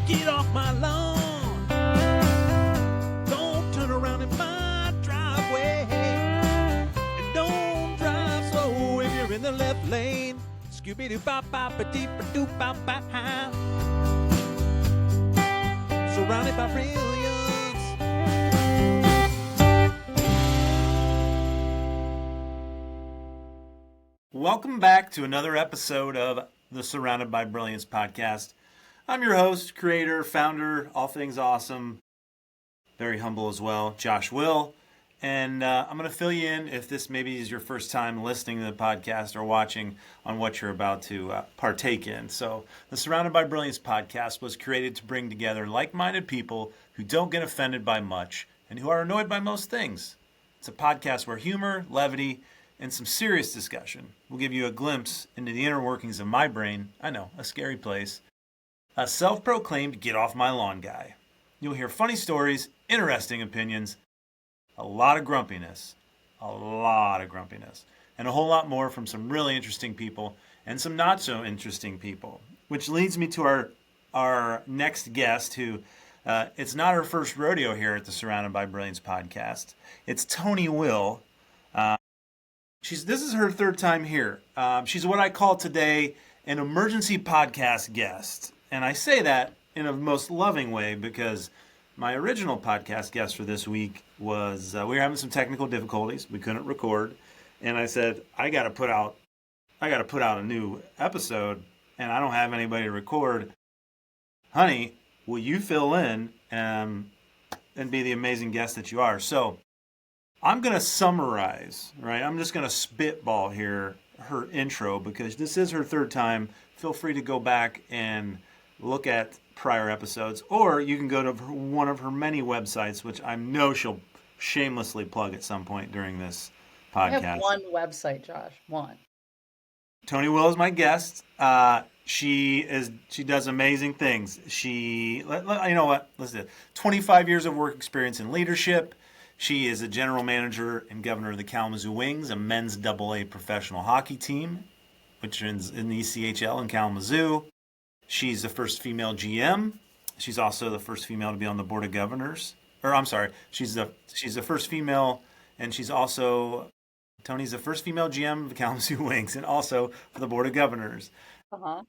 Get off my lawn. Don't turn around in my driveway. And don't drive slow if you're in the left lane. Scooby-Doo-Bop-Bop-a-Deep-a-Doop-Bop-Bop. Surrounded by brilliance. Welcome back to another episode of the Surrounded by Brilliance podcast. I'm your host, creator, founder, all things awesome, very humble as well, Josh Will. And I'm going to fill you in if this maybe is your first time listening to the podcast or watching on what you're about to partake in. So the Surrounded by Brilliance podcast was created to bring together like-minded people who don't get offended by much and who are annoyed by most things. It's a podcast where humor, levity, and some serious discussion will give you a glimpse into the inner workings of my brain. I know, a scary place. A self-proclaimed get off my lawn guy. You'll hear funny stories, interesting opinions, a lot of grumpiness, and a whole lot more from some really interesting people and some not so interesting people. Which leads me to our next guest who, it's not her first rodeo here at the Surrounded by Brilliance podcast. It's Toni Will. This is her third time here. She's what I call today an emergency podcast guest. And I say that in a most loving way because my original podcast guest for this week was, we were having some technical difficulties. We couldn't record. And I said, I got to put out a new episode and I don't have anybody to record. Honey, will you fill in and be the amazing guest that you are? So I'm going to summarize, right? I'm just going to spitball here her intro because this is her third time. Feel free to go back and look at prior episodes, or you can go to one of her many websites, which I know she'll shamelessly plug at some point during this podcast. I have one website, Josh. One. Toni Will is my guest. She does amazing things. You know what? Let's do it. 25 years of work experience in leadership. She is a general manager and governor of the Kalamazoo Wings, a men's AA professional hockey team, which is in the ECHL in Kalamazoo. She's the first female GM. She's also the first female to be on the board of governors. She's the first female, and she's also, Toni's the first female GM of the Kalamazoo Wings, and also for the board of governors. Uh-huh.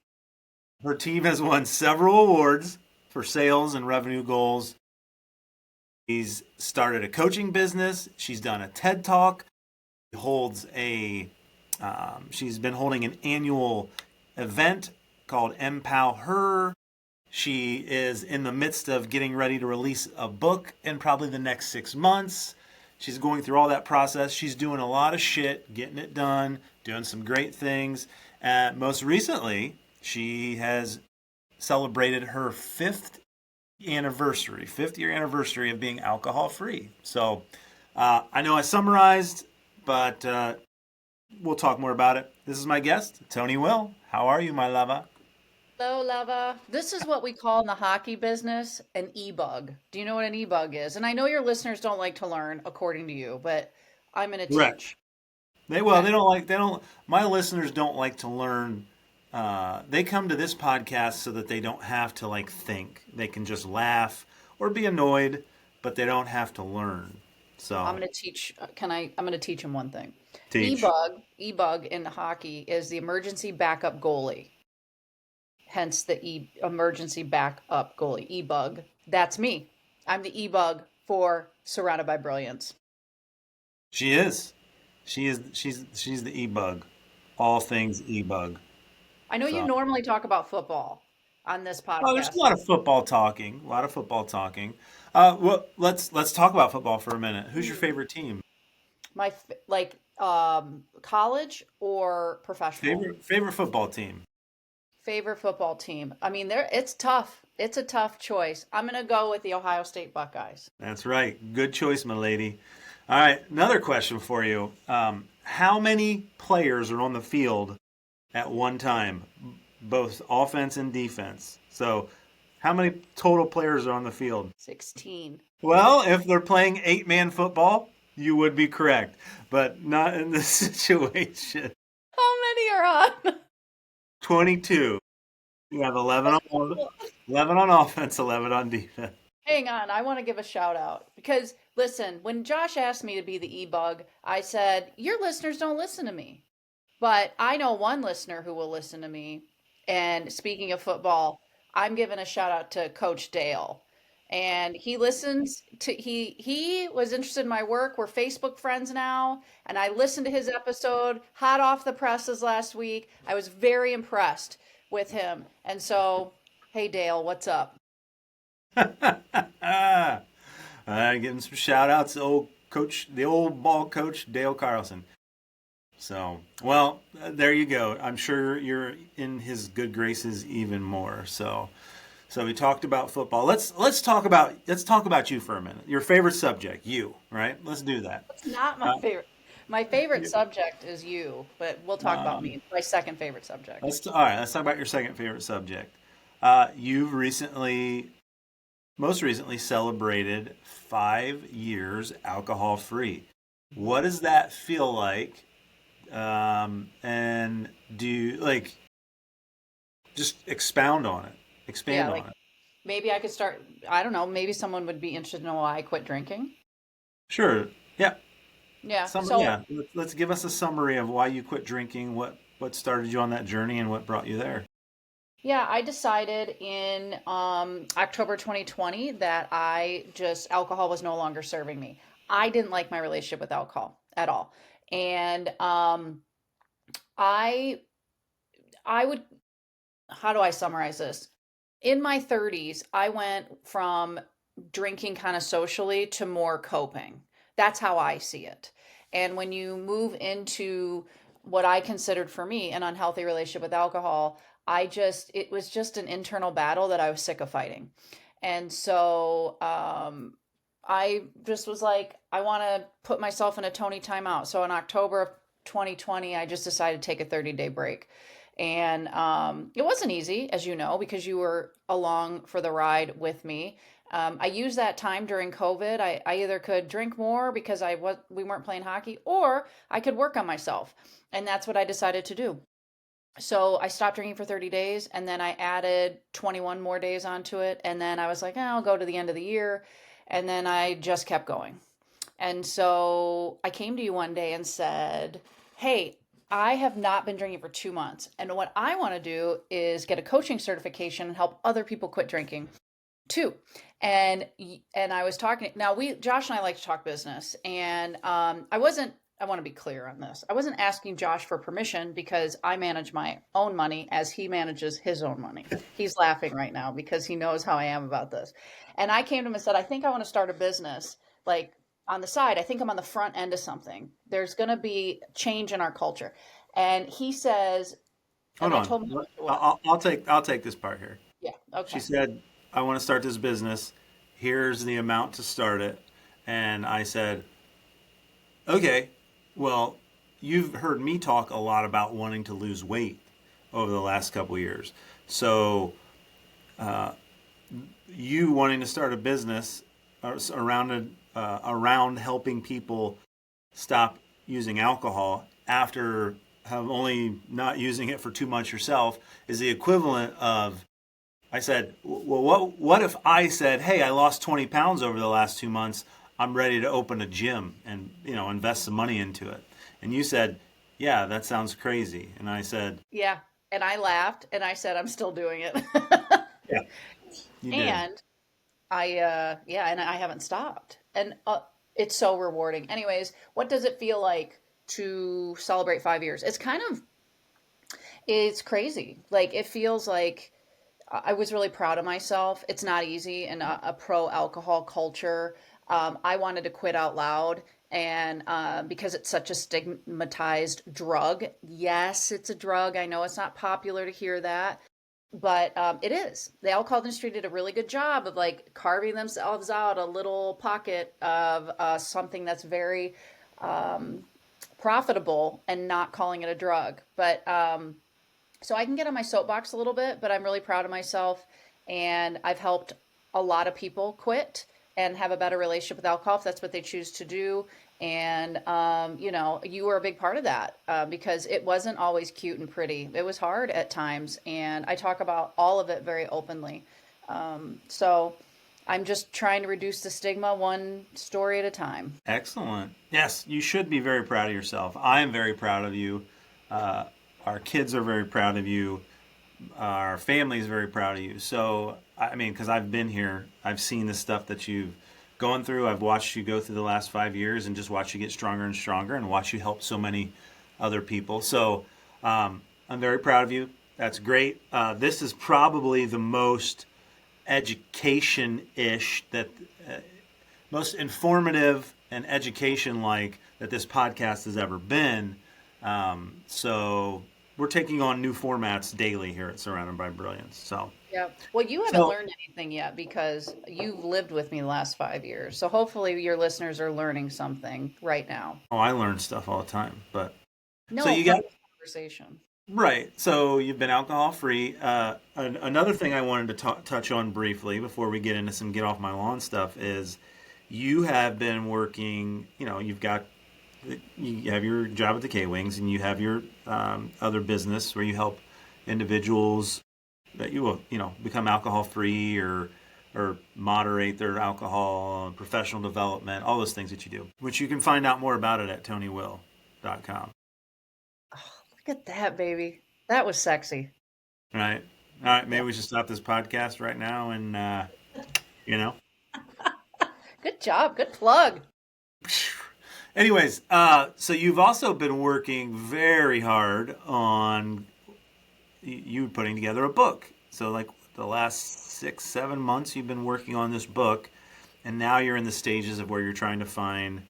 Her team has won several awards for sales and revenue goals. She's started a coaching business. She's done a TED Talk. She's been holding an annual event called Empower Her. She is in the midst of getting ready to release a book in probably the next 6 months. She's going through all that process. She's doing a lot of shit, getting it done, doing some great things. Most recently, she has celebrated her fifth year anniversary of being alcohol-free. So I know I summarized, but we'll talk more about it. This is my guest, Toni Will. How are you, my lover? Hello, lover. This is what we call in the hockey business an e-bug. Do you know what an e-bug is? And I know your listeners don't like to learn, according to you, but I'm going to teach. My listeners don't like to learn. They come to this podcast so that they don't have to think. They can just laugh or be annoyed, but they don't have to learn. So I'm going to teach. I'm going to teach them one thing. Teach. E-bug in hockey is the emergency backup goalie. Hence the emergency backup goalie, e-bug. That's me. I'm the e-bug for Surrounded by Brilliance. She is. She's the e-bug. All things e-bug. I know you normally talk about football on this podcast. Oh, there's a lot of football talking. Well, let's talk about football for a minute. Who's your favorite team? My college or professional? Favorite football team. Favorite football team. I mean, it's tough. It's a tough choice. I'm going to go with the Ohio State Buckeyes. That's right. Good choice, my lady. All right, another question for you. How many players are on the field at one time, both offense and defense? So how many total players are on the field? 16. Well, if they're playing 8-man football, you would be correct, but not in this situation. How many are on? 22. You have 11 11 on offense, 11 on defense. Hang on, I want to give a shout out because listen, when Josh asked me to be the e-bug, I said, "Your listeners don't listen to me." But I know one listener who will listen to me. And speaking of football, I'm giving a shout out to Coach Dale. And he listens to he was interested in my work. We're Facebook friends now, and I listened to his episode hot off the presses last week. I was very impressed with him. And so, hey Dale, what's up? Getting some shout outs to old coach, the old ball coach, Dale Carlson. So, well, there you go. I'm sure you're in his good graces even more. So we talked about football. Let's talk about you for a minute. Your favorite subject, you, right? Let's do that. It's not my Uh, favorite. My favorite subject is you, but we'll talk about um, me. My second favorite subject. all right. Let's talk about your second favorite subject. You've most recently celebrated 5 years alcohol free. What does that feel like? And do you like just expound on it? Yeah, Expand like on it. maybe I could start, I don't know, maybe someone would be interested to know why I quit drinking. Sure. Yeah. Yeah. Some. So, Yeah. Let's give us a summary of why you quit drinking. What started you on that journey, and what brought you there. yeah, I decided in October 2020 that alcohol was no longer serving me. I didn't like my relationship with alcohol at all. And I I would how do I summarize this? In my 30s, I went from drinking kind of socially to more coping. That's how I see it. And when you move into what I considered for me an unhealthy relationship with alcohol, it was just an internal battle that I was sick of fighting. And so I just was like, I want to put myself in a Tony timeout. So in October of 2020, I just decided to take a 30-day break. And it wasn't easy, as you know, because you were along for the ride with me. I used that time during COVID. I either could drink more because we weren't playing hockey, or I could work on myself, and that's what I decided to do. So I stopped drinking for 30 days, and then I added 21 more days onto it, and then I was like, I'll go to the end of the year, and then I just kept going. And so I came to you one day and said, "Hey, I have not been drinking for 2 months. And what I want to do is get a coaching certification and help other people quit drinking too." And I was talking now Josh and I like to talk business. And I want to be clear on this. I wasn't asking Josh for permission because I manage my own money as he manages his own money. He's laughing right now because he knows how I am about this. And I came to him and said, "I think I want to start a business like on the side. I think I'm on the front end of something. There's going to be change in our culture." And he says, Hold and I on. told him what? I'll take this part here. Yeah, She okay. said, "I want to start this business. Here's the amount to start it." And I said, "Okay, well, you've heard me talk a lot about wanting to lose weight over the last couple years. So, you wanting to start a business around helping people stop using alcohol after have only not using it for 2 months yourself is the equivalent of." I said, "Well, what if I said, hey, I lost 20 pounds over the last 2 months. I'm ready to open a gym and invest some money into it." And you said, "Yeah, that sounds crazy." And I said, Yeah. And I laughed and I said, "I'm still doing it." "Yeah, you did." And yeah, and I haven't stopped. And it's so rewarding. Anyways, what does it feel like to celebrate 5 years? It's crazy. Like it feels like I was really proud of myself. It's not easy in a pro alcohol culture. I wanted to quit out loud, and because it's such a stigmatized drug. Yes, it's a drug. I know it's not popular to hear that, but it is. The alcohol industry did a really good job of like carving themselves out a little pocket of something that's very um, profitable and not calling it a drug. But so I can get on my soapbox a little bit, but I'm really proud of myself. And I've helped a lot of people quit and have a better relationship with alcohol if that's what they choose to do. And, you were a big part of that because it wasn't always cute and pretty. It was hard at times. And I talk about all of it very openly. So I'm just trying to reduce the stigma one story at a time. Excellent. Yes, you should be very proud of yourself. I am very proud of you. Uh, our kids are very proud of you. Our family is very proud of you. So, I mean, because I've been here, I've seen the stuff that you've gone through. I've watched you go through the last 5 years and just watch you get stronger and stronger and watch you help so many other people. So, I'm very proud of you. That's great. This is probably the most education ish that most informative and education like that this podcast has ever been. So we're taking on new formats daily here at Surrounded by Brilliance. Yeah. Well, you haven't So learned anything yet because you've lived with me the last 5 years. So hopefully your listeners are learning something right now. oh, I learn stuff all the time. But so No, you from got this conversation. right. So you've been alcohol free. Another thing I wanted to touch on briefly before we get into some get off my lawn stuff is you have been working. You know, you have your job at the K Wings, and you have your other business where you help individuals that you will, become alcohol free or moderate their alcohol, professional development, all those things that you do, which you can find out more about it at tonywill.com. Oh, look at that, baby. That was sexy. Right. All right. Yeah. Maybe we should stop this podcast right now and, you know. Good job. Good plug. Anyways, so you've also been working very hard on you putting together a book. So, like the last 6, 7 months, you've been working on this book, and now you're in the stages of where you're trying to find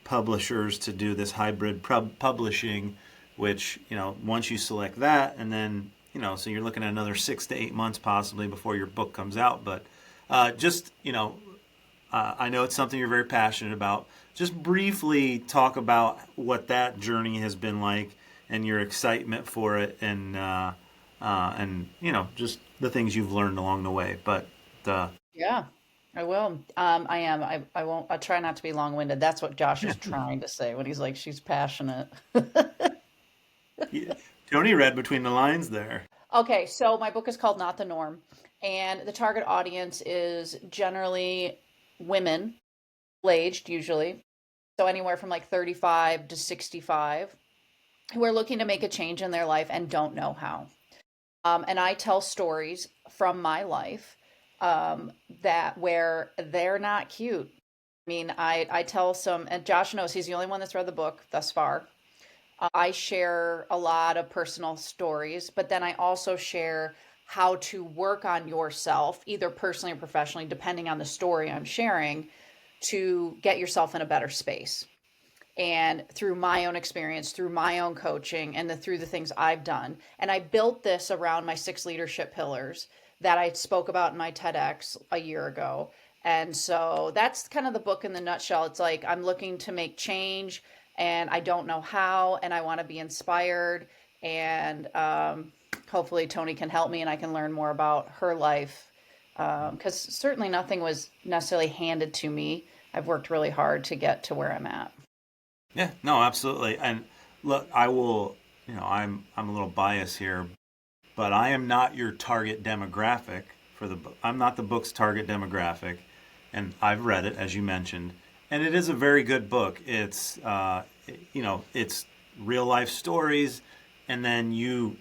publishers to do this hybrid publishing, which, once you select that, and then, so you're looking at another 6 to 8 months possibly before your book comes out. But just, I know it's something you're very passionate about. Just briefly talk about what that journey has been like and your excitement for it, and just the things you've learned along the way. But Yeah, I will. I am. I won't. I try not to be long-winded. That's what Josh is trying to say when he's like, she's passionate. Tony read between the lines there. Okay, so my book is called Not the Norm, and the target audience is generally women, aged usually, so anywhere from like 35 to 65, who are looking to make a change in their life and don't know how. And I tell stories from my life that where they're not cute. I mean, I tell some, and Josh knows he's the only one that's read the book thus far. I share a lot of personal stories, but then I also share how to work on yourself, either personally or professionally, depending on the story I'm sharing, to get yourself in a better space. And through my own experience, through my own coaching, and through the things I've done. And I built this around my 6 leadership pillars that I spoke about in my TEDx a year ago. And so that's kind of the book in the nutshell. It's like I'm looking to make change and I don't know how, and I want to be inspired. And hopefully, Toni can help me and I can learn more about her life. Because certainly nothing was necessarily handed to me. I've worked really hard to get to where I'm at. Yeah, no, absolutely. And look, I will, I'm a little biased here, but I am not your target demographic for the book. I'm not the book's target demographic, and I've read it as you mentioned, and it is a very good book. It's real life stories, and then you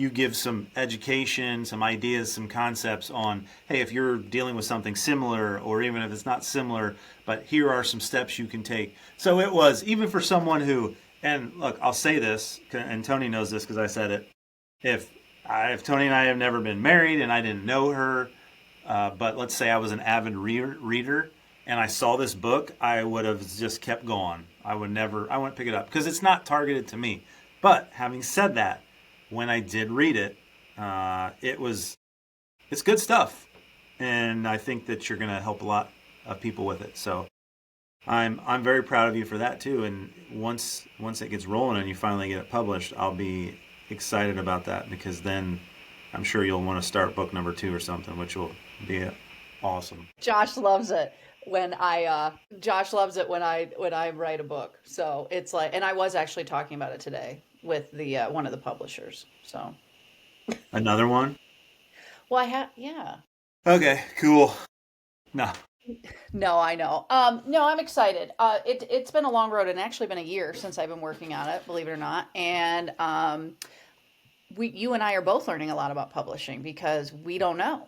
give some education, some ideas, some concepts on, hey, if you're dealing with something similar, or even if it's not similar, but here are some steps you can take. So it was, even for someone who, and look, I'll say this, and Toni knows this because I said it, if Toni and I have never been married and I didn't know her, but let's say I was an avid reader and I saw this book, I would have just kept going. I wouldn't pick it up because it's not targeted to me. But having said that, when I did read it, it's good stuff, and I think that you're going to help a lot of people with it. So I'm very proud of you for that too. And once it gets rolling and you finally get it published, I'll be excited about that because then I'm sure you'll want to start book number 2 or something, which will be awesome. Josh loves it when I write a book. So it's like, and I was actually talking about it today with the one of the publishers. So Another one? Well, I have, yeah. Okay, cool. No. No, I know. No, I'm excited. It's been a long road and actually been a year since I've been working on it, believe it or not. And you and I are both learning a lot about publishing because we don't know.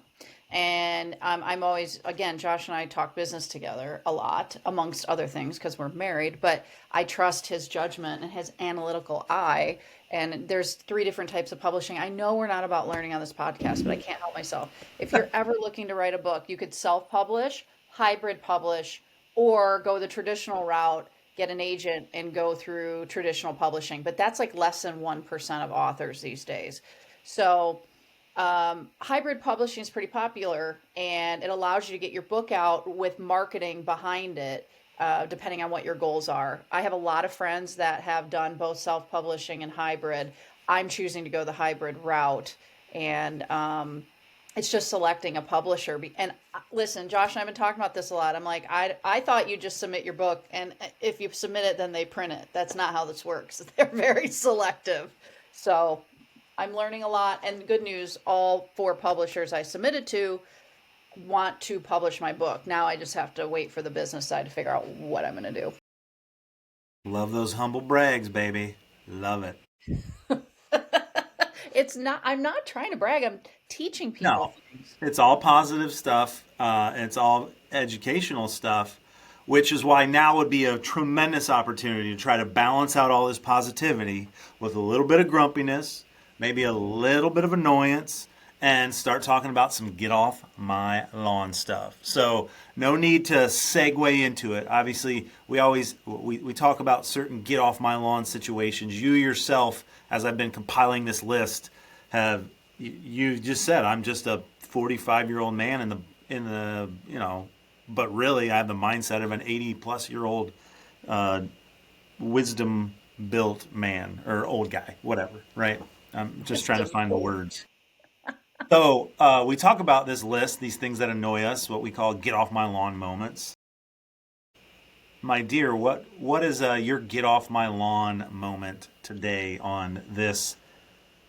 And I'm always, again, Josh and I talk business together a lot, amongst other things, because we're married. But I trust his judgment and his analytical eye. And there's three different types of publishing. I know we're not about learning on this podcast, but I can't help myself. If you're ever looking to write a book, you could self-publish, hybrid publish, or go the traditional route, get an agent and go through traditional publishing. But that's like less than 1% of authors these days. So hybrid publishing is pretty popular and it allows you to get your book out with marketing behind it, depending on what your goals are. I have a lot of friends that have done both self publishing and hybrid. I'm choosing to go the hybrid route. And it's just selecting a publisher. And listen, Josh and I've been talking about this a lot. I'm like, I thought you just submit your book, and if you submit it, then they print it. That's not how this works. They're very selective. So I'm learning a lot. And good news, all four publishers I submitted to want to publish my book. Now I just have to wait for the business side to figure out what I'm going to do. Love those humble brags, baby. Love it. It's not, I'm not trying to brag. I'm teaching people No, things. it's all positive stuff. It's all educational stuff, which is why now would be a tremendous opportunity to try to balance out all this positivity with a little bit of grumpiness, maybe a little bit of annoyance, and start talking about some get off my lawn stuff. So no need to segue into it. Obviously, we talk about certain get off my lawn situations. You yourself, as I've been compiling this list, have you just said I'm just a 45-year-old man in the but really I have the mindset of an 80-plus-year-old wisdom built man or old guy, whatever, right? I'm just trying to Just find the old. words. So we talk about this list, these things that annoy us, what we call get off my lawn moments. My dear, what is your get off my lawn moment today on this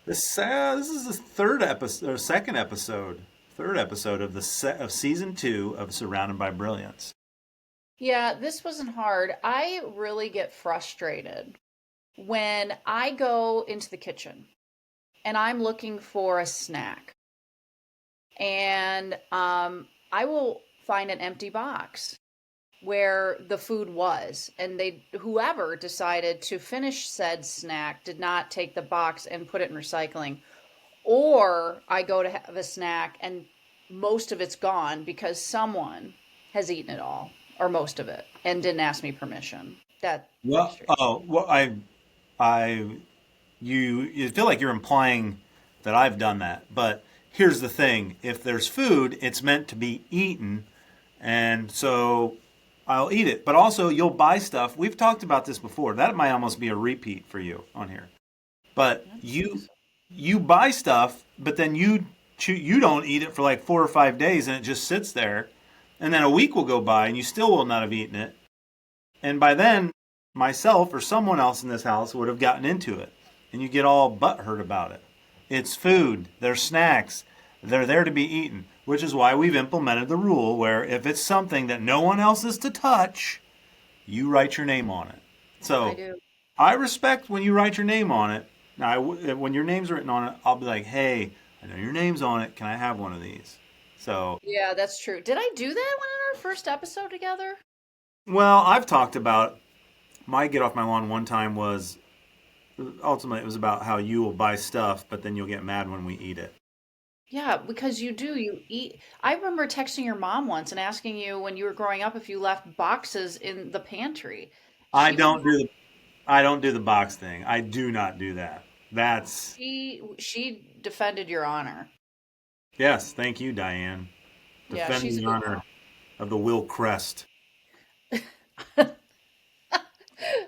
is the third episode or third episode of of season 2 of Surrounded by Brilliance. Yeah, this wasn't hard. I really get frustrated when I go into the kitchen and I'm looking for a snack, and I will find an empty box where the food was, and they whoever decided to finish said snack did not take the box and put it in recycling. Or I go to have a snack and most of it's gone because someone has eaten it all or most of it and didn't ask me permission. That Well, frustrates. oh, well, I, you feel like you're implying that I've done that, but here's the thing: if there's food, it's meant to be eaten, and so I'll eat it. But also, you'll buy stuff. We've talked about this before. That might almost be a repeat for you on here. But I don't think you so. you buy stuff, but then you don't eat it for like 4 or 5 days, and it just sits there, and then a week will go by, and you still will not have eaten it. And by then, myself or someone else in this house would have gotten into it. And you get all butthurt about it. It's food, they're snacks, they're there to be eaten, which is why we've implemented the rule where if it's something that no one else is to touch, you write your name on it. I So do. I respect when you write your name on it. Now, when your name's written on it, I'll be like, hey, I know your name's on it. Can I have one of these? So, Yeah, that's true. Did I do that one in our first episode together? well, I've talked about my get off my lawn one time was ultimately it was about how you will buy stuff, but then you'll get mad when we eat it. Yeah, because you do. You eat. I remember texting your mom once and asking you when you were growing up if you left boxes in the pantry. I She would don't not. do the I don't do the box thing. I do not do that. That's She defended your honor. yes, thank you, Diane. Yeah, she's Defending a the good honor of the Will Crest. mom.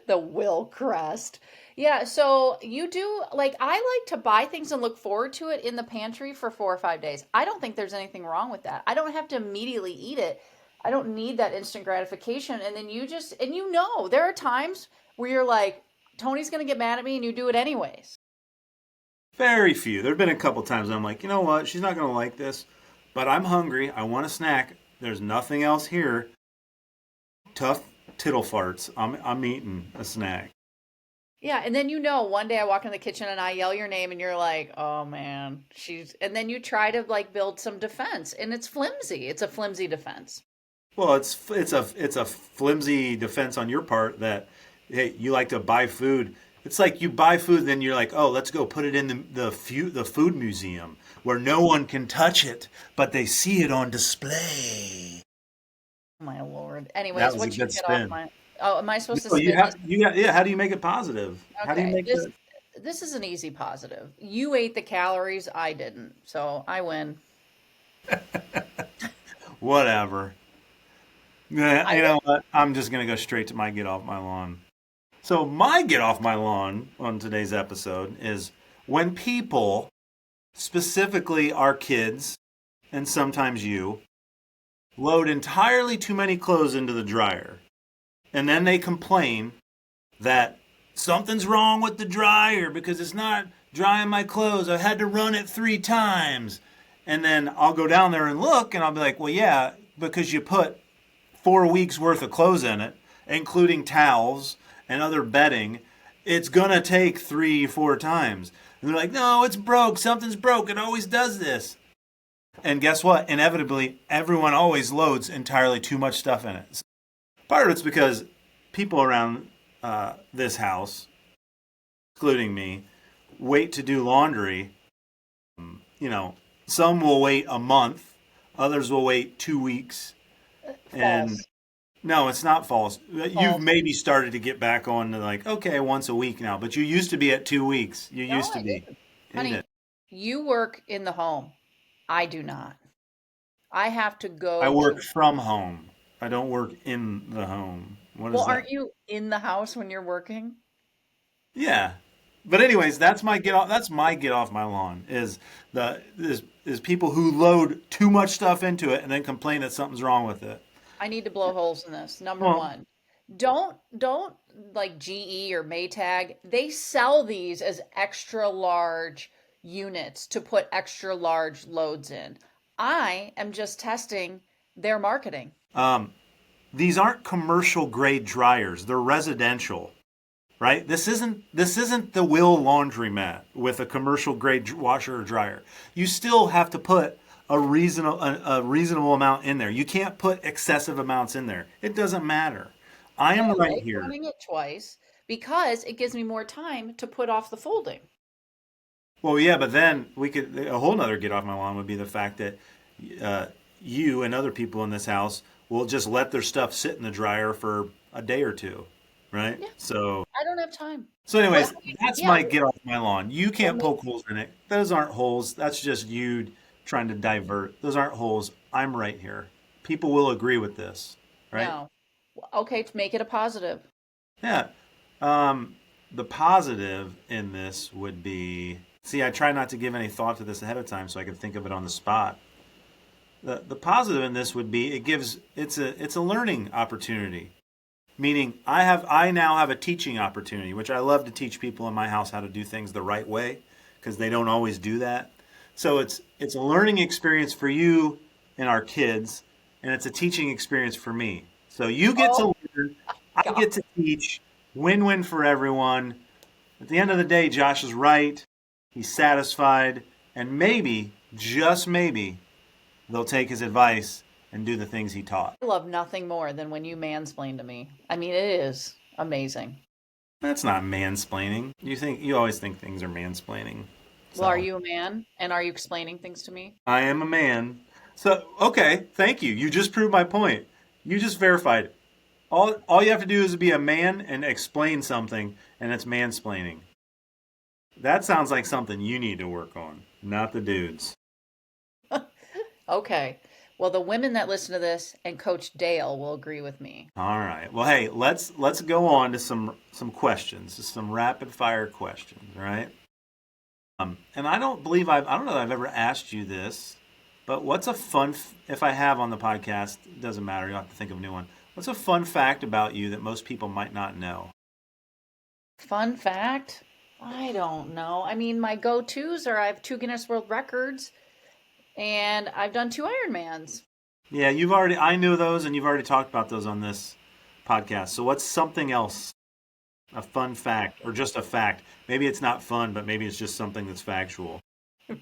The Will crest. Yeah, so you do like I like to buy things and look forward to it in the pantry for 4 or 5 days. I don't think there's anything wrong with that. I don't have to immediately eat it. I don't need that instant gratification. And then you just and you know, there are times where you're like, Tony's gonna get mad at me and you do it anyways. Very few. There have been a couple times I'm like, you know what? She's not going to like this, but I'm hungry. I want a snack. There's nothing else here. Tough tittle farts. I'm eating a snack. Yeah, and then one day I walk in the kitchen and I yell your name and you're like, "Oh man, she's," and then you try to like build some defense and it's flimsy. It's a flimsy defense. Well, it's a flimsy defense on your part that hey, you like to buy food. It's like you buy food, then you're like, oh, let's go put it in the food museum where no one can touch it, but they see it on display. Oh my Lord. That Anyways, was a what you good get off spin. my Oh, am I supposed to No, spin this? yeah. How do you make it positive? How do you Okay. make This that? this is an easy positive. You ate the calories, I didn't. So I win. Whatever. Yeah, I you win. know what? I'm just gonna go straight to my get off my lawn. So my get off my lawn on today's episode is when people, specifically our kids and sometimes you, load entirely too many clothes into the dryer. And then they complain that something's wrong with the dryer because it's not drying my clothes. I had to run it 3 times. And then I'll go down there and look and I'll be like, well, yeah, because you put 4 weeks worth of clothes in it, including towels and other bedding. It's going to take 3, 4 times. And they're like, no, it's broke. Something's broke. It always does this. And guess what? Inevitably, everyone always loads entirely too much stuff in it. Part of it's because people around this house, including me, wait to do laundry. You know, some will wait a month, others will wait 2 weeks. And False. no, it's not false. You've False. maybe started to get back on to like, okay, once a week now, but you used to be at 2 weeks. You No, used to I be. didn't. You Honey, did. you work in the home. I do not. I have to I go work to from home. I don't work in the home. What Well, is that? aren't you in the house when you're working? Yeah. But anyways, that's my get off. That's my get off my lawn is people who load too much stuff into it and then complain that something's wrong with it. I need to blow holes in this. Number Well, one, don't like GE or Maytag. They sell these as extra large units to put extra large loads in. I am just testing their marketing. um, these aren't commercial grade dryers. They're residential, right? This isn't the Will laundromat with a commercial grade washer or dryer. You still have to put a reasonable amount in there. You can't put excessive amounts in there. It doesn't matter. I I am right like here. running it twice because it gives me more time to put off the folding. Well, yeah, but then a whole nother get off my lawn would be the fact that uh, you and other people in this house will just let their stuff sit in the dryer for a day or two, right? Yeah, So, I don't have time. so But anyways, that's yeah, my get off my lawn. You well, can't poke holes in it. Those aren't holes. That's just you trying to divert. Those aren't holes. I'm right here. People will agree with this, right? no. Okay, to make it a positive. Yeah. Um, the positive in this would be see, I try not to give any thought to this ahead of time so I can think of it on the spot. The positive in this would be it's a learning opportunity. Meaning I now have a teaching opportunity, which I love to teach people in my house how to do things the right way because they don't always do that. So it's a learning experience for you and our kids, and it's a teaching experience for me. So you get Oh to learn, I God. get to teach, win-win for everyone. At the end of the day, Josh is right. He's satisfied, and maybe, just maybe, they'll take his advice and do the things he taught. I love nothing more than when you mansplain to me. I mean, it is amazing. That's not mansplaining. You always think things are mansplaining. Well, are So you a man? And are you explaining things to me? I am a man. So okay, thank you. You just proved my point. You just verified. All you have to do is be a man and explain something, and it's mansplaining. That sounds like something you need to work on, not the dudes. Okay. Well, the women that listen to this and Coach Dale will agree with me. All right. Well, hey, let's go on to some questions, just some rapid fire questions, all right? And I don't know that I've ever asked you this, but what's a if I have on the podcast, it doesn't matter, you'll have to think of a new one. What's a fun fact about you that most people might not know? Fun fact, I don't know. I mean, my go-tos are I have 2 Guinness World Records and I've done 2 Ironmans. Yeah, I knew those, and you've already talked about those on this podcast. So what's something else? A fun fact, or just a fact? Maybe it's not fun, but maybe it's just something that's factual.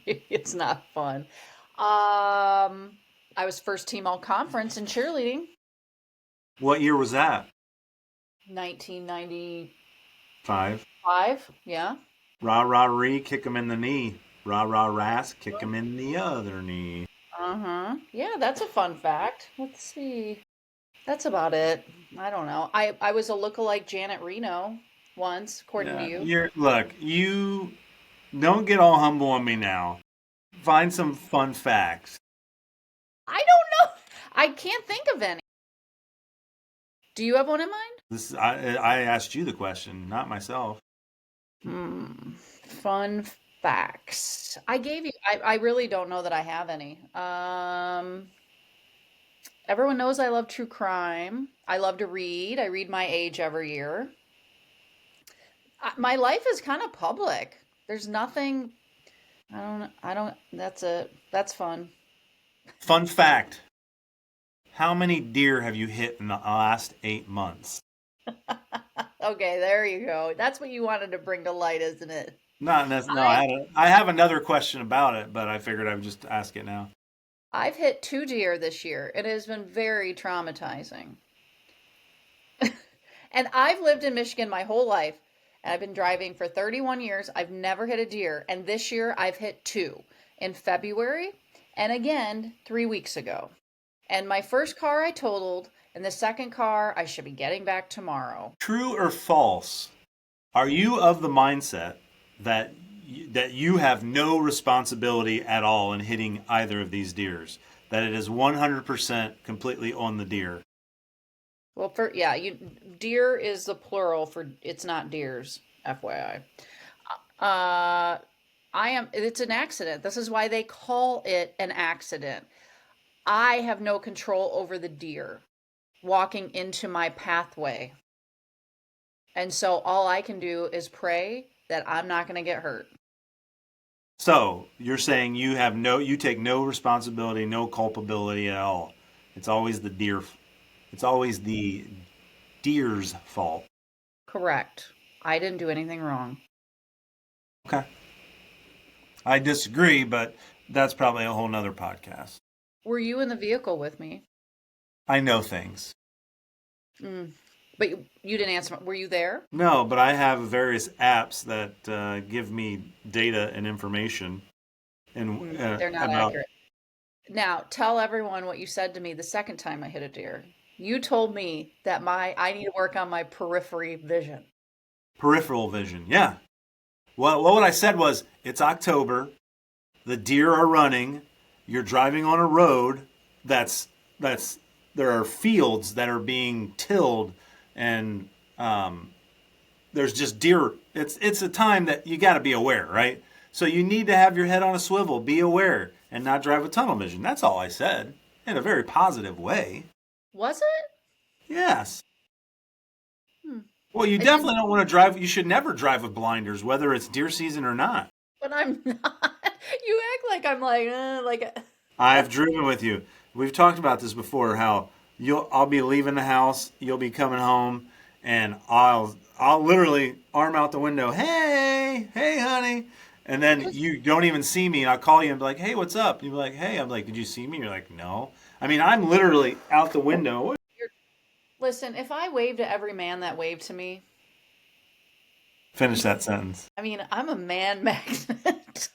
It's not fun. Um, I was first team all conference in cheerleading, What year was that? 1995. 5. Yeah. Rah rah ree, kick him in the knee. Rah rah ras, kick him in the other knee. Uh-huh. Yeah, that's a fun fact. Let's see. That's about it. I don't know. I was a lookalike Janet Reno once, according to Yeah, you. you don't get all humble on me now. Find some fun facts. I don't know. I can't think of any. Do you have one in mind? I asked you the question, not myself. Fun facts. I gave you. I really don't know that I have any. Everyone knows I love true crime. I love to read. I read my age every year. My life is kind of public. There's nothing. I don't. I don't. That's it. That's fun. Fun fact. How many deer have you hit in the last 8 months? Okay, there you go. That's what you wanted to bring to light, isn't it? Not necessarily. No, I I have another question about it, but I figured I would just ask it now. I've hit 2 deer this year. It has been very traumatizing. And I've lived in Michigan my whole life. And I've been driving for 31 years. I've never hit a deer. And this year I've hit 2 in February and again 3 weeks ago. And my first car I totaled, and the second car I should be getting back tomorrow. True or false? Are you of the mindset that that you have no responsibility at all in hitting either of these deers? That it is 100% completely on the deer? Well, yeah, deer is the plural for it's not deers, FYI. Uh, it's an accident. This is why they call it an accident. I have no control over the deer walking into my pathway. And so all I can do is pray that I'm not going to get hurt. So you're saying you take no responsibility, no culpability at all. It's always the deer. It's always the deer's fault. Correct. I didn't do anything wrong. Okay. I disagree, but that's probably a whole nother podcast. Were you in the vehicle with me? I know things. Mm. But you didn't answer. Were you there? No, but I have various apps that give me data and information and They're not about. accurate. Now, tell everyone what you said to me the second time I hit a deer. You told me that I need to work on my periphery vision. Peripheral vision. Yeah. Well, what I said was it's October. The deer are running. You're driving on a road that's there are fields that are being tilled, and there's just deer. It's a time that you got to be aware, right? So you need to have your head on a swivel, be aware, and not drive with tunnel vision. That's all I said in a very positive way. Was it? Yes. Hmm. Well, you definitely don't want to drive. You should never drive with blinders, whether it's deer season or not. But I'm not. You act like I'm like. I've driven with you. We've talked about this before. How I'll be leaving the house, you'll be coming home, and I'll literally arm out the window. Hey, honey. And then you don't even see me, and I'll call you and be like, hey, what's up? And you'll be like, hey. I'm like, did you see me? You're like, no. I mean, I'm literally out the window. Listen, if I waved to every man that waved to me, Finish that sentence. I mean, I'm a man magnet.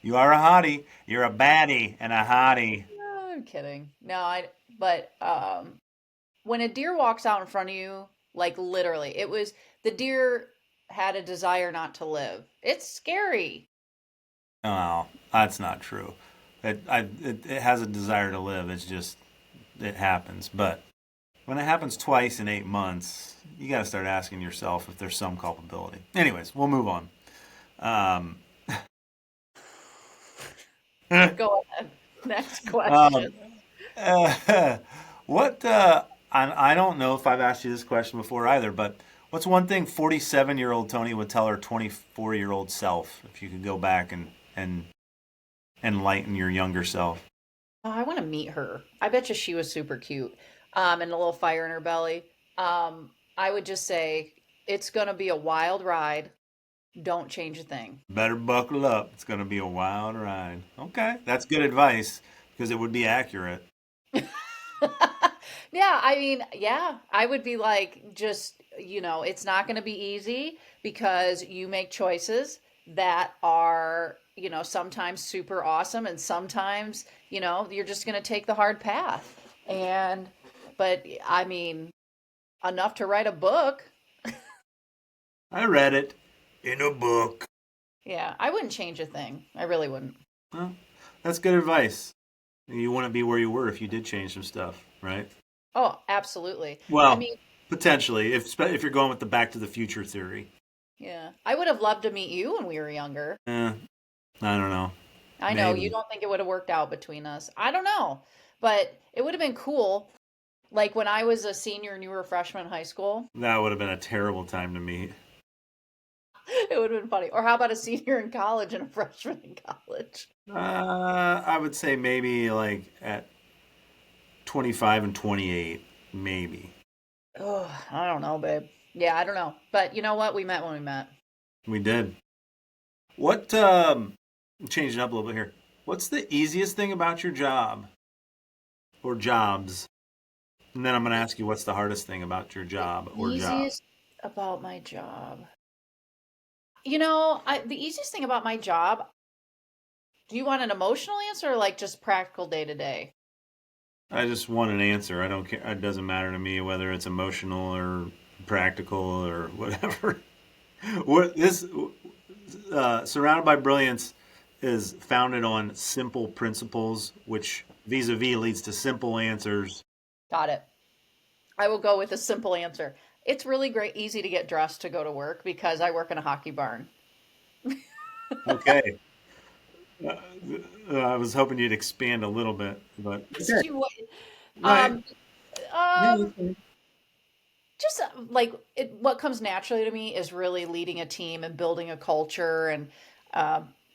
You are a hottie. You're a baddie and a hottie. No, I'm kidding. No, but when a deer walks out in front of you, like literally, the deer had a desire not to live. It's scary. Oh, that's not true. It has a desire to live. It's just, it happens. But when it happens twice in 8 months, you got to start asking yourself if there's some culpability. Anyways, we'll move on. Go ahead. Next question. What? I don't know if I've asked you this question before either, but What's one thing 47-year-old Toni would tell her 24-year-old self if you could go back and enlighten your younger self? Oh, I want to meet her. I bet you she was super cute. And a little fire in her belly. I would just say it's gonna be a wild ride. Don't change a thing. Better buckle up. It's going to be a wild ride. Okay, that's good advice because it would be accurate. Yeah, I mean, yeah, I would be like, just, it's not going to be easy because you make choices that are, sometimes super awesome and sometimes, you're just going to take the hard path. But I mean, enough to write a book. I read it in a book. Yeah, I wouldn't change a thing. I really wouldn't. Well, that's good advice. You wouldn't be where you were if you did change some stuff, right? Oh, absolutely. I Well, mean, potentially, if you're going with the Back to the Future theory. yeah, I would have loved to meet you when we were younger. Eh, I don't know. I know you Maybe. don't think it would have worked out between us. I don't know, but it would have been cool. Like when I was a senior and you were a freshman in high school, That would have been a terrible time to meet. it would have been funny. Or how about a senior in college and a freshman in college? I would say maybe like at 25 and 28, maybe. Oh, I don't know, babe. Yeah, I don't know. But you know what? We met when we met. We did. What, changing up a little bit here. What's the easiest thing about your job or jobs? And then I'm going to ask you what's the hardest thing about your The job or job? easiest about my job. The easiest thing about my job, do you want an emotional answer or like just practical day to day? I just want an answer. I don't care. It doesn't matter to me whether it's emotional or practical or whatever. What this Surrounded by Brilliance is founded on simple principles, which vis-a-vis leads to simple answers. Got it. I will go with a simple answer. It's really great, easy to get dressed to go to work because I work in a hockey barn. Okay. Uh, I was hoping you'd expand a little bit, but okay. You would. Right. Um, Yeah, um, that's fine. just like what comes naturally to me is really leading a team and building a culture and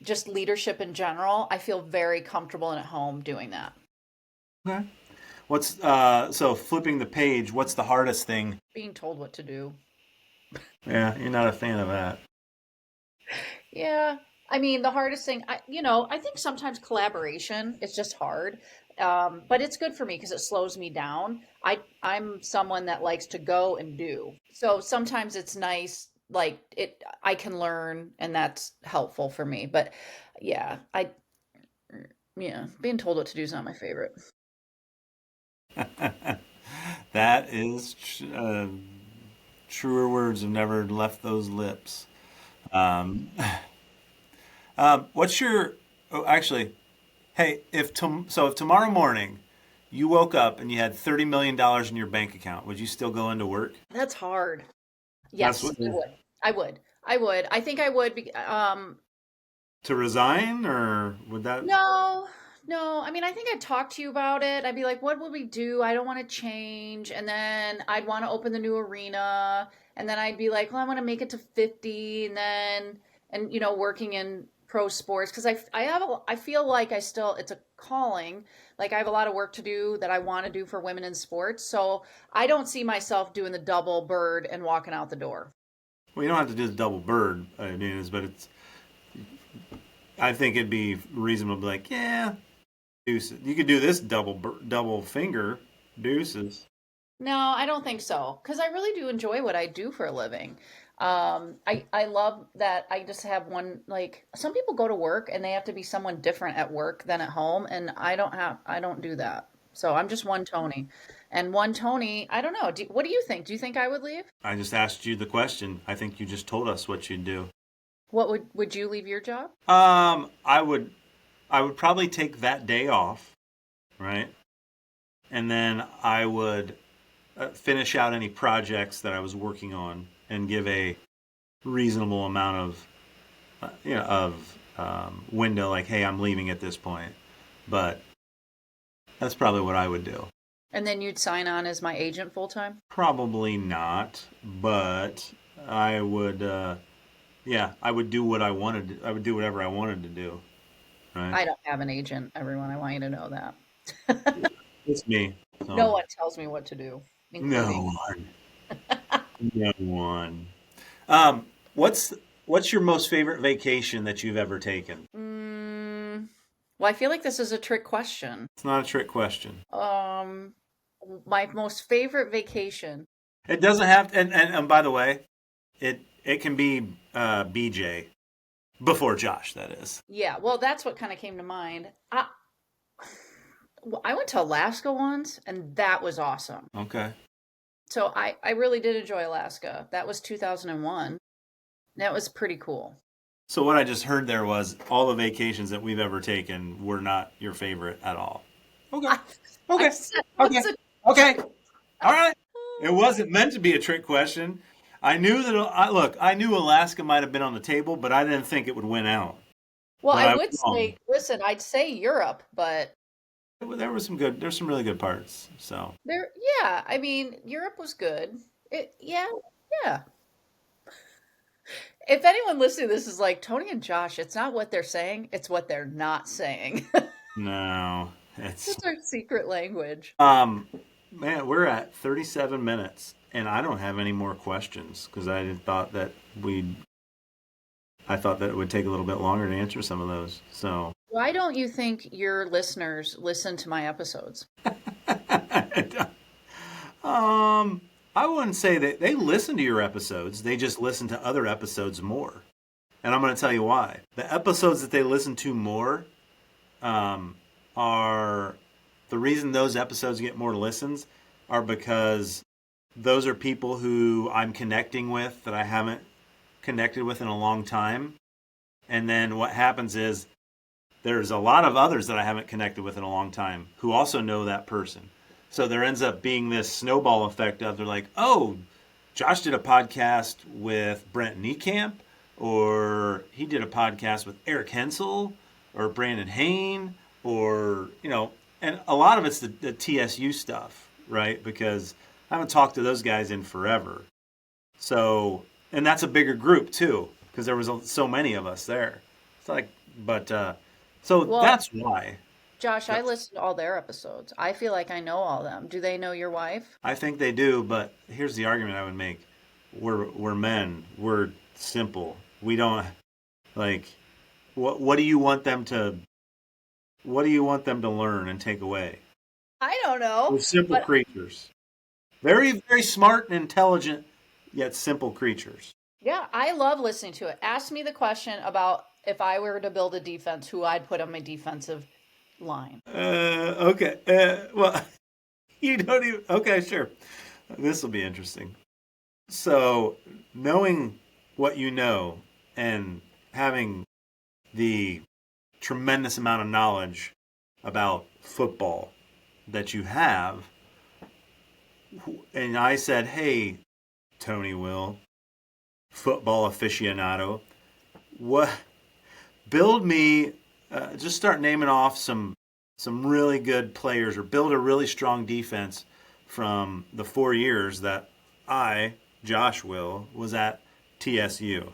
just leadership in general. I feel very comfortable and at home doing that. Okay. What's so flipping the page? What's the hardest thing? Being told what to do. Yeah, you're not a fan of that. Yeah. I mean, the hardest thing, I think sometimes collaboration is just hard. But it's good for me because it slows me down. I'm someone that likes to go and do. So sometimes it's nice, like I can learn and that's helpful for me. But yeah, yeah, being told what to do is not my favorite. That is truer words have never left those lips. Um, what's your? Oh, actually, hey, if tomorrow morning you woke up and you had $30 million in your bank account, would you still go into work? That's hard. That's Yes, what I would. I would. I would. I think I would to resign, or would that? no, no. I mean, I think I'd talk to you about it. I'd be like, what would we do? I don't want to change. And then I'd want to open the new arena. And then I'd be like, well, I want to make it to 50. Working in pro sports. Because I feel like it's a calling. Like I have a lot of work to do that I want to do for women in sports. So I don't see myself doing the double bird and walking out the door. Well, you don't have to do the double bird. But it's. I think it'd be reasonable to be like, yeah, deuces. You could do this double finger, deuces. No, I don't think so. Because I really do enjoy what I do for a living. I love that I just have one, like, some people go to work and they have to be someone different at work than at home, and I don't do that. So I'm just one Tony. And one Tony, I don't know. What do you think? Do you think I would leave? I just asked you the question. I think you just told us what you'd do. What would you leave your job? I would probably take that day off, right? And then I would finish out any projects that I was working on and give a reasonable amount of, window, like, hey, I'm leaving at this point. But that's probably what I would do. And then you'd sign on as my agent full time? Probably not, but I would. Yeah, I would do what I wanted. I would do whatever I wanted to do. Right? I don't have an agent, everyone. I want you to know that. It's me. No So one tells me what to do, no including. one. No one. Um, what's what's your most favorite vacation that you've ever taken? Mm, well, I feel like this is a trick question. It's not a trick question. Um, my most favorite vacation. It doesn't have to, and by the way, it can be BJ before Josh. That is. Yeah, well, that's what kind of came to mind. I went to Alaska once, and that was awesome. Okay. So I really did enjoy Alaska. That was 2001. That was pretty cool. So what I just heard there was all the vacations that we've ever taken were not your favorite at all. Okay. I, I Okay. said, Okay. what's it? Okay. All right. It wasn't meant to be a trick question. I knew that. Look, I knew Alaska might have been on the table, but I didn't think it would win out. Well, But I I was would wrong. say, listen, I'd say Europe, but There was some good. There's some really good parts. So there, yeah, I mean, Europe was good. Yeah, yeah. If anyone listening to this is like Tony and Josh, it's not what they're saying, it's what they're not saying. no, it's That's our secret language. man, we're at 37 minutes, and I don't have any more questions because I thought that it would take a little bit longer to answer some of those. So Why don't you think your listeners listen to my episodes? um, I wouldn't say that they listen to your episodes. They just listen to other episodes more. And I'm going to tell you why. The episodes that they listen to more um, are the reason those episodes get more listens are because those are people who I'm connecting with that I haven't connected with in a long time. And then what happens is there's a lot of others that I haven't connected with in a long time who also know that person. So there ends up being this snowball effect of they're like, oh, Josh did a podcast with Brent Niekamp, or he did a podcast with Eric Hensel, or Brandon Hain, or, and a lot of it's the TSU stuff, right? Because I haven't talked to those guys in forever. So, and that's a bigger group too, because there was so many of us there. It's like, but so Well, that's why. Josh, I listen to all their episodes. I feel like I know all them. Do they know your wife? I think they do, but here's the argument I would make: we're men. We're simple. We don't like. What do you want them to? What do you want them to learn and take away? I don't know, We're simple but creatures. Very very smart and intelligent, yet simple creatures. yeah, I love listening to it. Ask me the question about if I were to build a defense, who I'd put on my defensive line. Okay. Well, you don't even. Okay, sure. This will be interesting. So, knowing what you know and having the tremendous amount of knowledge about football that you have, and I said, "Hey, Toni Will, football aficionado, what? Build me. Just start naming off some really good players, or build a really strong defense from the 4 years that I, Josh Will, was at TSU."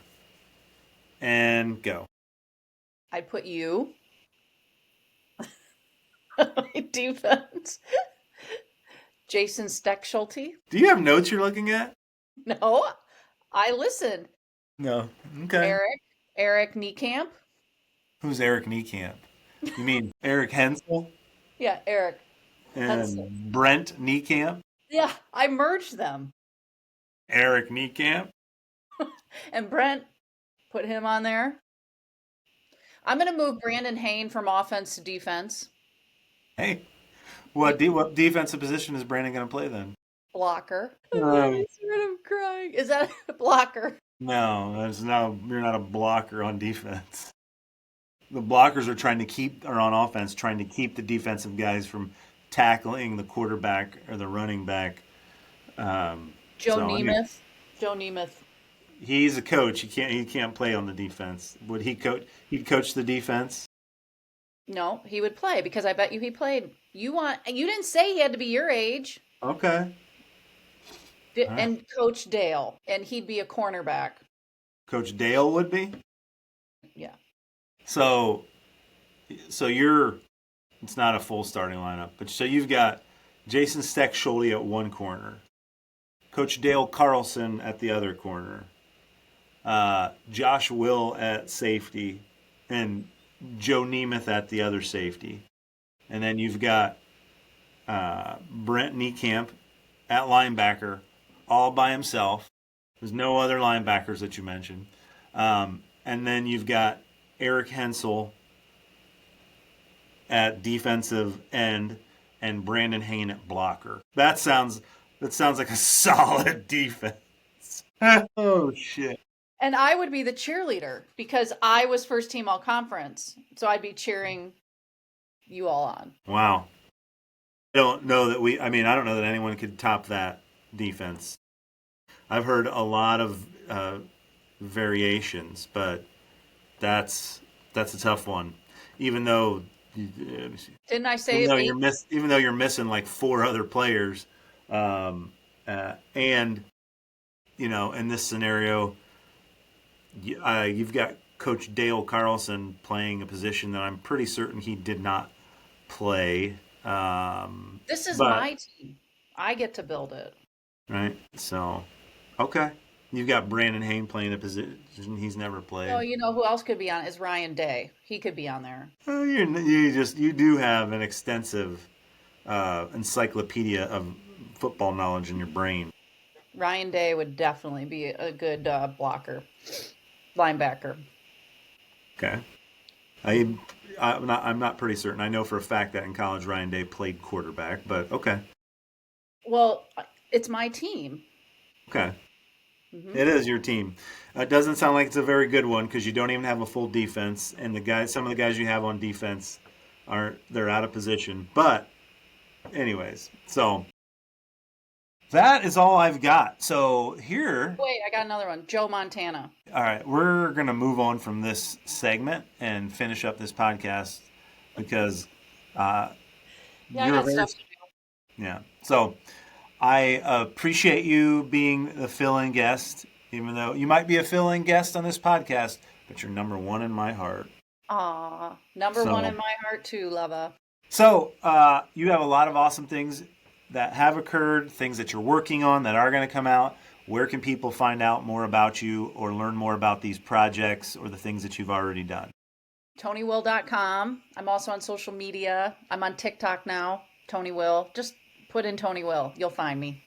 And go. I'd put you on my defense. Jason Steckschulte. Do you have notes you're looking at? No, I listen. No. Okay. Eric Niekamp. Who's Eric Niekamp? You mean Eric Hensel Yeah, Eric Hudson. and Brent Niekamp? Yeah, I merged them. Eric Niekamp? And Brent, put him on there. I'm going to move Brandon Hain from offense to defense. Hey, what defensive position is Brandon going to play then? Blocker. I'm Um, really scared of crying. Is that a blocker? no, you're not a blocker on defense. The blockers are on offense trying to keep the defensive guys from tackling the quarterback or the running back. Joe So I mean, Nemeth. Joe Nemeth. he's a coach. He can't play on the defense. Would he coach? He'd coach the defense. No, he would play because I bet you he played. You didn't say he had to be your age. Okay. All right. And Coach Dale, and he'd be a cornerback. Coach Dale would be. Yeah. So you're. It's not a full starting lineup, but so you've got Jason Steck-Schulte at one corner, Coach Dale Carlson at the other corner, Josh Will at safety, and Joe Nemeth at the other safety. And then you've got Brent Niekamp at linebacker, all by himself. There's no other linebackers that you mentioned. And then you've got Eric Hensel at defensive end and Brandon Hayne at blocker. That sounds like a solid defense. Oh shit. And I would be the cheerleader because I was first team all conference. So I'd be cheering you all on. Wow. I don't know that anyone could top that defense. I've heard a lot of variations, but that's a tough one. Even though didn't I say even though you're missing like four other players, and in this scenario, you've got Coach Dale Carlson playing a position that I'm pretty certain he did not play. This is my team. I get to build it. Right. So, okay. You've got Brandon Hayne playing a position he's never played. Oh, you know who else could be on is Ryan Day. He could be on there. Oh, you do have an extensive encyclopedia of football knowledge in your brain. Ryan Day would definitely be a good linebacker. Okay. I'm not pretty certain. I know for a fact that in college Ryan Day played quarterback, but okay. Well, it's my team. Okay. Mm-hmm. It is your team. It doesn't sound like it's a very good one because you don't even have a full defense, and some of the guys you have on defense they're out of position. But, anyways, so that is all I've got. So here. Wait, I got another one. Joe Montana. All right, we're gonna move on from this segment and finish up this podcast because I got stuff to do. Yeah. So. I appreciate you being the fill-in guest, even though you might be a fill-in guest on this podcast, but you're number one in my heart. Aw, number one in my heart too, Lava. So you have a lot of awesome things that have occurred, things that you're working on that are going to come out. Where can people find out more about you or learn more about these projects or the things that you've already done? ToniWill.com. I'm also on social media. I'm on TikTok now, Toni Will. Just put in Toni Will. You'll find me.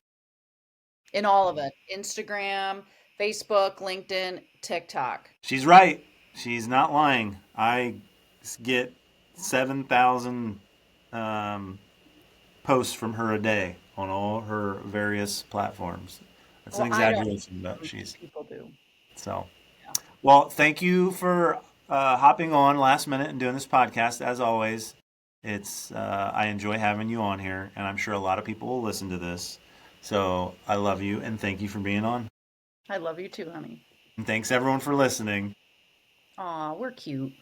In all of it. Instagram, Facebook, LinkedIn, TikTok. She's right. She's not lying. I get 7,000 posts from her a day on all her various platforms. That's an exaggeration, but people do. So, yeah. Well, thank you for hopping on last minute and doing this podcast. As always, I enjoy having you on here, and I'm sure a lot of people will listen to this. So I love you, and thank you for being on. I love you too, honey. And thanks everyone for listening. Aw, we're cute.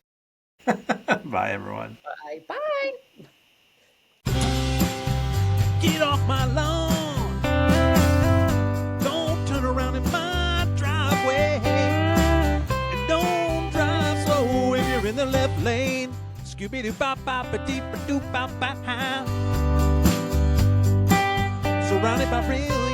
Bye, everyone. Bye. Bye. Get off my lawn. Don't turn around in my driveway. And don't drive slow if you're in the left lane. Scooby-Doo-bop-bop-a-deep-a-doop-bop-bop. Surrounded by brilliance.